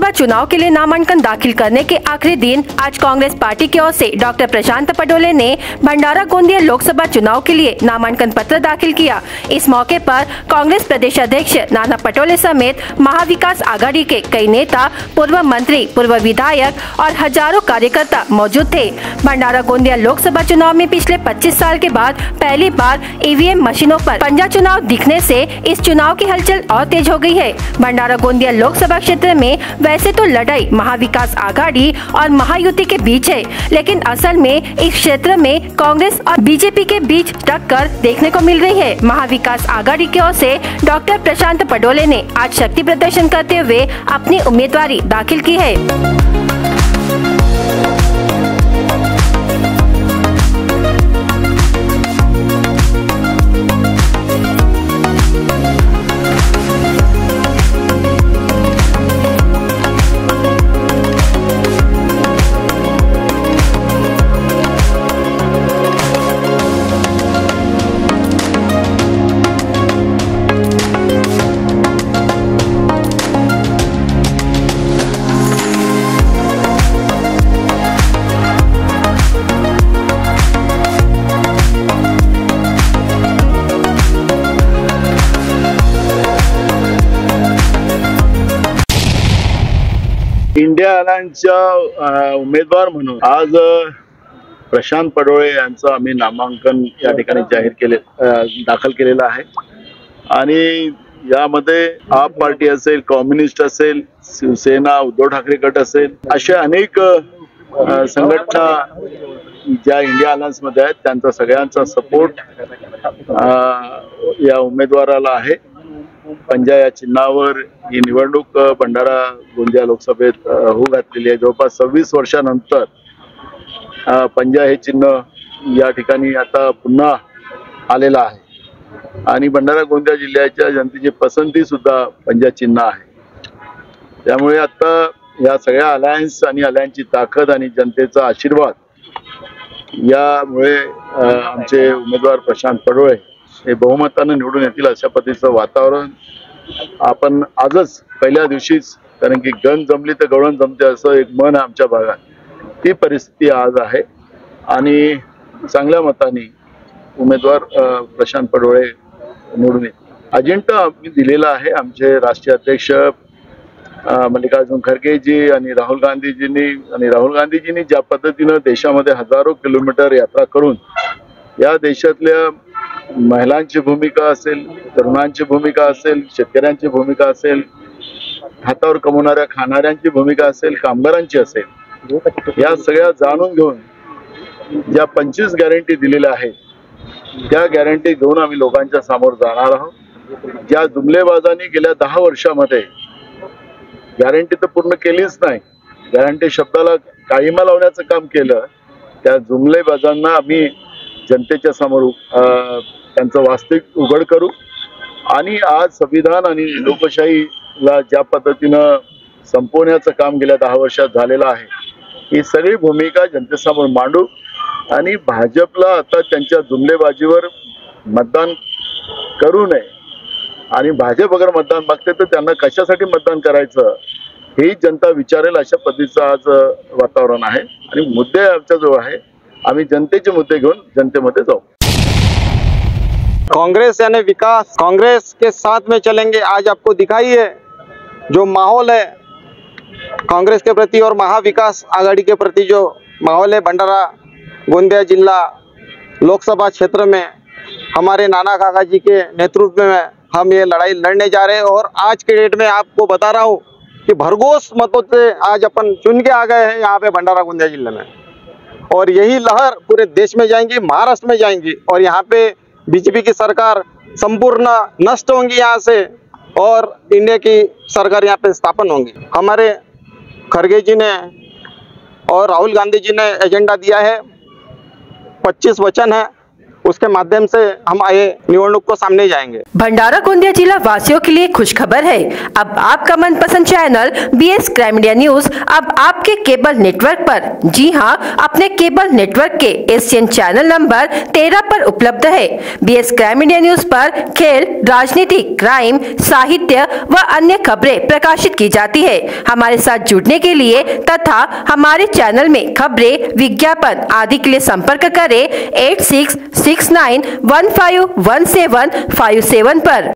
लोकसभा चुनाव के लिए नामांकन दाखिल करने के आखिरी दिन आज कांग्रेस पार्टी की ओर से डॉक्टर प्रशांत पटोले ने भंडारा गोंदिया लोकसभा चुनाव के लिए नामांकन पत्र दाखिल किया। इस मौके पर कांग्रेस प्रदेश अध्यक्ष नाना पटोले समेत महाविकास आघाड़ी के कई नेता, पूर्व मंत्री, पूर्व विधायक और हजारों कार्यकर्ता मौजूद थे। भंडारा गोंदिया लोकसभा चुनाव में पिछले 25 साल के बाद पहली बार ईवीएम मशीनों पर पंजा चुनाव दिखने से इस चुनाव की हलचल और तेज हो गई है। भंडारा गोंदिया लोकसभा क्षेत्र में वैसे तो लड़ाई महाविकास आघाड़ी और महायुति के बीच है, लेकिन असल में इस क्षेत्र में कांग्रेस और बीजेपी के बीच टक्कर देखने को मिल रही है। महाविकास आघाड़ी की ओर से डॉक्टर प्रशांत पटोले ने आज शक्ति प्रदर्शन करते हुए अपनी उम्मीदवारी दाखिल की है। इंडिया अलायन्सच्या उमेदवार म्हणून आज प्रशांत पटोले यांचं आम्ही नामांकन या ठिकाणी दाखल केलेलं आहे आणि यामध्ये आप पार्टी असेल, कम्युनिस्ट असेल, शिवसेना, उद्धव ठाकरे गट असेल, अशा अनेक संघटना ज्या इंडिया अलायन्स मध्ये आहेत त्यांचा सगळ्यांचा सपोर्ट या उमेदवाराला आहे। पंजा या चिन्हावर ही निवडणूक भंडारा गोंदिया लोकसभेत होऊ घातलेली आहे। जवळपास 26 वर्षानंतर पंजा हे चिन्ह या ठिकाणी आता पुन्हा आलेलं आहे आणि भंडारा गोंदिया जिल्ह्याच्या जनतेची पसंती सुद्धा पंजा चिन्ह आहे। त्यामुळे आता या सगळ्या अलायन्स आणि अलायन्सची ताकद आणि जनतेचा आशीर्वाद यामुळे आमचे उमेदवार प्रशांत पटोले हे बहुमताने निवडून येतील अशा पद्धतीचं वातावरण आपण आजच पहिल्या दिवशीच, कारण की गण जमली तर गवळण जमते असं एक मन आमच्या भागात, ती परिस्थिती आज आहे आणि चांगल्या मताने उमेदवार प्रशांत पटोले निवडून येतील। अजेंडा आम्ही दिलेला आहे। आमचे राष्ट्रीय अध्यक्ष मल्लिकार्जुन खरगेजी आणि राहुल गांधीजींनी ज्या पद्धतीने देशामध्ये हजारो किलोमीटर यात्रा करून या देशातल्या महिलांची भूमिका असेल, तरुणांची भूमिका असेल, शेतकऱ्यांची भूमिका असेल, हातावर कमवणाऱ्या खाणाऱ्यांची भूमिका असेल, कामगारांची असेल, या सगळ्या जाणून घेऊन ज्या 25 गॅरंटी दिलेल्या आहेत त्या गॅरंटी घेऊन आम्ही लोकांच्या समोर जाणार आहोत। ज्या जुमलेबाजांनी गेल्या 10 वर्षामध्ये गॅरंटी तर पूर्ण केलीच नाही, गॅरंटी शब्दाला काळीमा लावण्याचं काम केलं, त्या जुमलेबाजांना आम्ही जनतेच्या समोर त्यांचं वास्तविक उघड करू आणि आज संविधान आणि लोकशाहीला ज्या पद्धतीनं संपवण्याचं काम गेल्या 10 वर्षात झालेलं आहे, ही सगळी भूमिका जनतेसमोर मांडू आणि भाजपला आता त्यांच्या जुमलेबाजीवर मतदान करू नये आणि भाजप अगर मतदान मागते तर त्यांना कशासाठी मतदान करायचं हे जनता विचारेल अशा पद्धतीचं आज वातावरण आहे आणि मुद्दे आमच्याजवळ आहे। आम्ही जनतेचे मुद्दे घेऊन जनतेमध्ये जाऊ। कांग्रेस यानी विकास, कांग्रेस के साथ में चलेंगे। आज आपको दिखाई है जो माहौल है कांग्रेस के प्रति और महाविकास आघाड़ी के प्रति जो माहौल है भंडारा गोंदिया जिला लोकसभा क्षेत्र में हमारे नाना काका जी के नेतृत्व में हम ये लड़ाई लड़ने जा रहे हैं और आज के डेट में आपको बता रहा हूँ कि भरघोस मतों से आज अपन चुन के आ गए हैं यहाँ पे भंडारा गोंदिया जिले में और यही लहर पूरे देश में जाएंगी, महाराष्ट्र में जाएंगी और यहाँ पे बीजेपी की सरकार संपूर्ण नष्ट होंगी यहाँ से और इंडिया की सरकार यहाँ पे स्थापन होंगी। हमारे खरगे जी ने और राहुल गांधी जी ने एजेंडा दिया है, 25 वचन है, उसके माध्यम से हम आए निवडणूक को सामने जाएंगे। भंडारा गोंदिया जिला वासियों के लिए खुशखबर है। अब आपका मनपसंद channel BS crime India news अब आपके केबल नेटवर्क पर, जी हां, अपने केबल नेटवर्क के एशियन चैनल नंबर 13 पर उपलब्ध है। BS क्राइम इंडिया न्यूज पर खेल, राजनीति, क्राइम, साहित्य व अन्य खबरें प्रकाशित की जाती है। हमारे साथ जुड़ने के लिए तथा हमारे चैनल में खबरें, विज्ञापन आदि के लिए संपर्क करें 8669151757 पर।